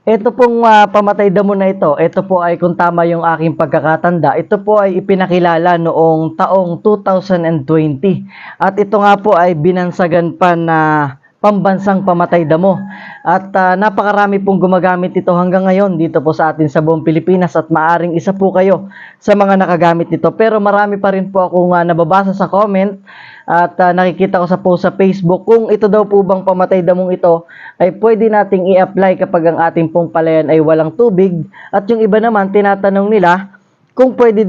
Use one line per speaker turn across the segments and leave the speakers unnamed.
Ito pong pamatay damo na ito po ay kung tama yung aking pagkakatanda, ito po ay ipinakilala noong taong 2020. At ito nga po ay binansagan pa na pambansang pamatay damo. At napakarami pong gumagamit ito hanggang ngayon dito po sa atin sa buong Pilipinas at maaring isa po kayo sa mga nakagamit nito. Pero marami pa rin po akong nababasa sa comment at nakikita ko sa post sa Facebook kung ito daw po bang pamatay damong ito ay pwede nating i-apply kapag ang ating pong palayan ay walang tubig, at yung iba naman tinatanong nila kung pwede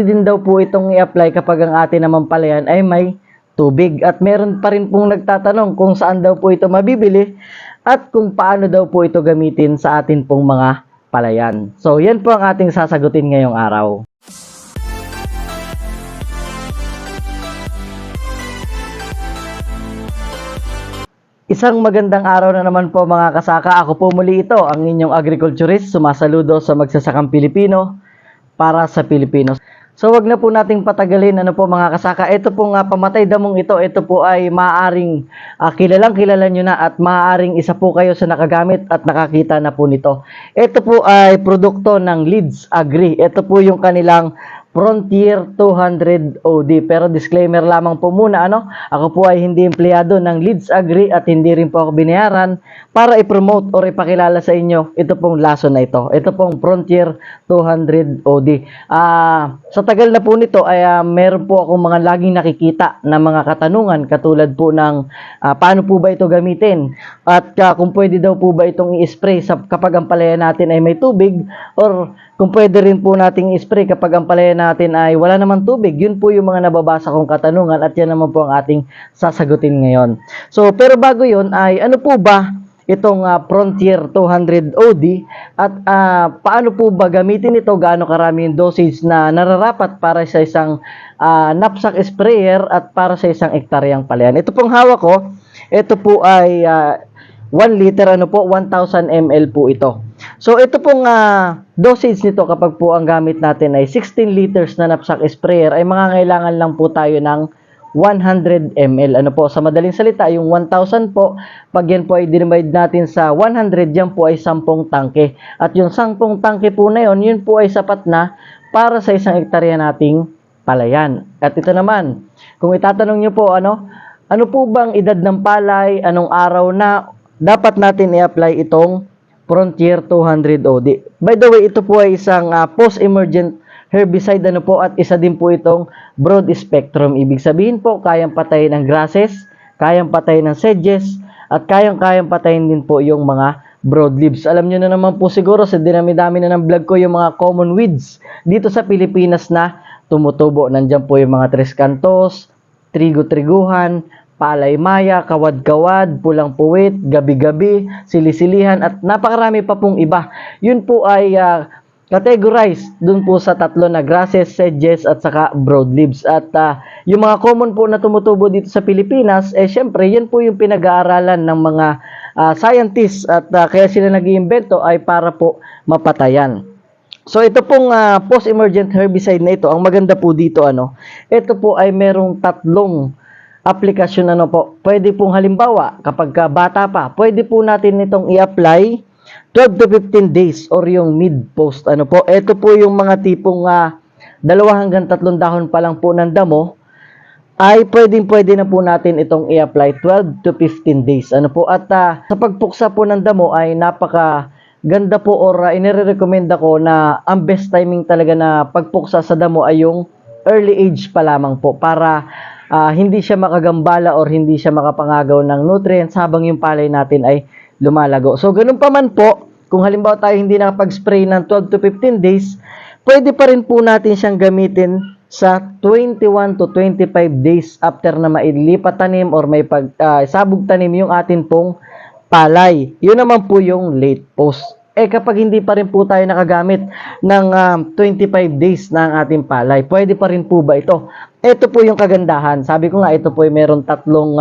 din daw po itong i-apply kapag ang ating naman palayan ay may tubig. At meron pa rin pong nagtatanong kung saan daw po ito mabibili at kung paano daw po ito gamitin sa atin pong mga palayan. So yan po ang ating sasagutin ngayong araw. Isang magandang araw na naman po mga kasaka. Ako po muli ito, ang inyong agriculturist, sumasaludo sa magsasakang Pilipino para sa Pilipinos. So wag na po nating patagalin ano po mga kasaka. Ito po nga pamatay damong ito po ay maaaring kilalang kilala nyo na at maaaring isa po kayo sa nakagamit at nakakita na po nito. Ito po ay produkto ng Leeds Agri. Ito po yung kanilang Frontier 200 OD. Pero disclaimer lamang po muna, ako po ay hindi empleyado ng Leeds Agri at hindi rin po ako binayaran para i-promote or ipakilala sa inyo ito pong lason na ito. Ito pong Frontier 200 OD. Sa tagal na po nito ay meron po akong mga laging nakikita na mga katanungan katulad po ng paano po ba ito gamitin at kung pwede daw po ba itong i-spray kapag ang palaya natin ay may tubig, or kung pwede rin po nating i-spray kapag ang palaya natin ay wala naman tubig. Yun po yung mga nababasa kong katanungan at yan naman po ang ating sasagutin ngayon. So, pero bago yun ay ano po ba itong Frontier 200 OD at paano po ba gamitin ito, gaano karami yung dosage na nararapat para sa isang knapsack sprayer at para sa isang ektaryang palayan. Ito pong hawak ko, ito po ay 1 liter, 1,000 ml po ito. So ito pong dosage nito kapag po ang gamit natin ay 16 liters na knapsack sprayer ay mangangailangan lang po tayo ng 100 ml. Sa madaling salita, yung 1,000 po, pag yan po ay dinivide natin sa 100, yan po ay 10 tangke. At yung 10 tangke po na yun po ay sapat na para sa isang ektarya nating palayan. At ito naman, kung itatanong nyo po, ano po bang edad ng palay, anong araw na dapat natin i-apply itong Frontier 200 OD. By the way, ito po ay isang post-emergent herbicide at isa din po itong broad spectrum. Ibig sabihin po, kayang patayin ng grasses, kayang patayin ng sedges, at kayang patayin din po yung mga broadleaves. Alam nyo na naman po siguro sa dinami-dami na ng vlog ko yung mga common weeds dito sa Pilipinas na tumutubo. Nandyan po yung mga tres cantos, trigo-triguhan, palay maya, kawad-kawad, pulang puwit, gabi-gabi, silisilihan, at napakarami pa pong iba. Yun po ay categorized dun po sa tatlo na grasses, sedges, at saka broadleaves. At yung mga common po na tumutubo dito sa Pilipinas, syempre, yan po yung pinag-aaralan ng mga scientists at kaya sila nag-iimbento ay para po mapatayan. So ito pong post-emergent herbicide na ito, ang maganda po dito, ito po ay merong tatlong aplikasyon po. Pwede pong halimbawa, kapag bata pa, pwede po natin itong i-apply 12 to 15 days or yung mid-post. Ito po yung mga tipong 2 hanggang 3 dahon pa lang po ng damo, ay pwede na po natin itong i-apply 12 to 15 days. At sa pagpuksa po ng damo ay napaka ganda po, or inirecommend ko na ang best timing talaga na pagpuksa sa damo ay yung early age pa lamang po para hindi siya makagambala or hindi siya makapangagaw ng nutrients habang yung palay natin ay lumalago. So, ganun pa man po, kung halimbawa tayo hindi nakapag-spray ng 12 to 15 days, pwede pa rin po natin siyang gamitin sa 21 to 25 days after na mailipat tanim or may sabog tanim yung atin pong palay. Yun naman po yung late post. Kapag hindi pa rin po tayo nakagamit ng 25 days na ang ating palay, pwede pa rin po ba ito? Ito po yung kagandahan. Sabi ko nga, ito po ay meron tatlong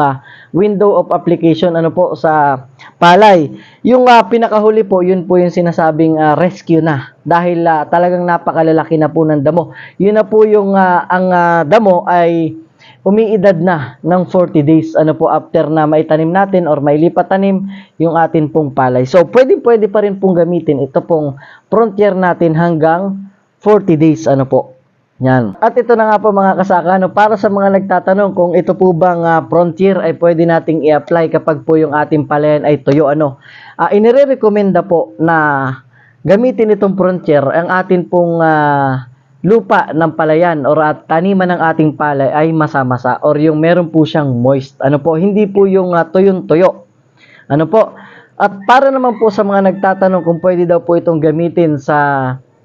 window of application sa palay. Yung pinakahuli po, yun po yung sinasabing rescue na. Dahil talagang napakalalaki na po ng damo. Yun na po yung ang damo ay umiidad na ng 40 days ano po after na maitanim natin or mailipat tanim yung atin pong palay. So pwede pa rin pong gamitin ito pong frontier natin hanggang 40 days ano po. Yan. At ito na nga po mga kasaka, no, para sa mga nagtatanong kung ito po bang frontier ay pwede nating i-apply kapag po yung ating palayan ay tuyo ano. Inire-recommenda po na gamitin itong frontier ang atin pong lupa ng palayan or at taniman ng ating palay ay masa-masa or yung meron po siyang moist. Ano po, hindi po yung tuyong-tuyo. Ano po? At para naman po sa mga nagtatanong kung pwede daw po itong gamitin sa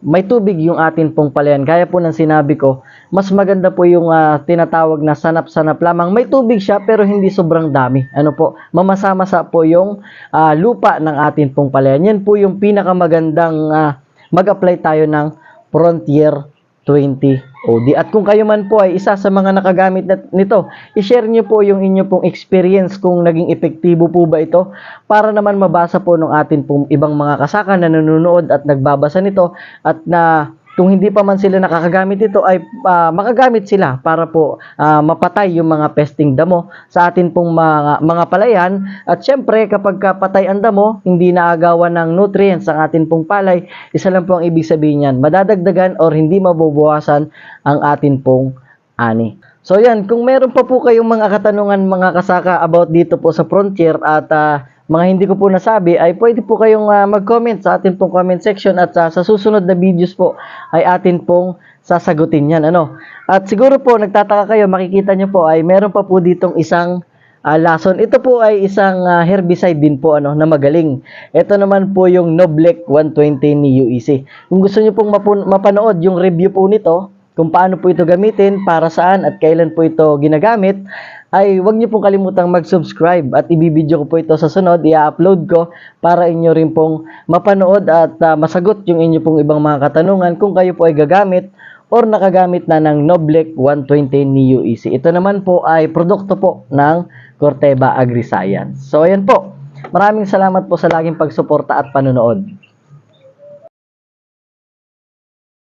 may tubig yung atin pong palayan. Kaya po ng sinabi ko, mas maganda po yung tinatawag na sanap-sanap lamang. May tubig siya pero hindi sobrang dami. Ano po? Mamasa-masa po yung lupa ng atin pong palayan. Yan po yung pinakamagandang mag-apply tayo ng Frontier 20 OD. At kung kayo man po ay isa sa mga nakagamit nito, i-share nyo po yung inyo pong experience kung naging epektibo po ba ito para naman mabasa po ng atin pong ibang mga kasaka na nanonood at nagbabasa nito at na kung hindi pa man sila nakakagamit ito ay makagamit sila para po mapatay yung mga pesting damo sa atin pong mga palayan. At syempre kapag patay ang damo, hindi naagawan ng nutrients ang atin pong palay, isa lang po ang ibig sabihin yan, madadagdagan or hindi mabubuwasan ang atin pong ani. So yan, kung meron pa po kayong mga katanungan mga kasaka about dito po sa Frontier at mga hindi ko po nasabi, ay pwede po kayong mag-comment sa atin pong comment section at sa susunod na videos po ay atin pong sasagutin yan. Ano? At siguro po nagtataka kayo, makikita nyo po ay meron pa po ditong isang lason. Ito po ay isang herbicide din po ano, na magaling. Ito naman po yung Noblec 120 ni UEC. Kung gusto nyo pong mapanood yung review po nito, kung paano po ito gamitin, para saan at kailan po ito ginagamit, ay huwag niyo pong kalimutang mag-subscribe at ibibideo ko po ito sa sunod, i-upload ko para inyo rin pong mapanood at masagot yung inyo pong ibang mga katanungan kung kayo po ay gagamit or nakagamit na ng Noblec 120 ni UEC. Ito naman po ay produkto po ng Corteva Agriscience. So ayan po, maraming salamat po sa laging pagsuporta at panonood.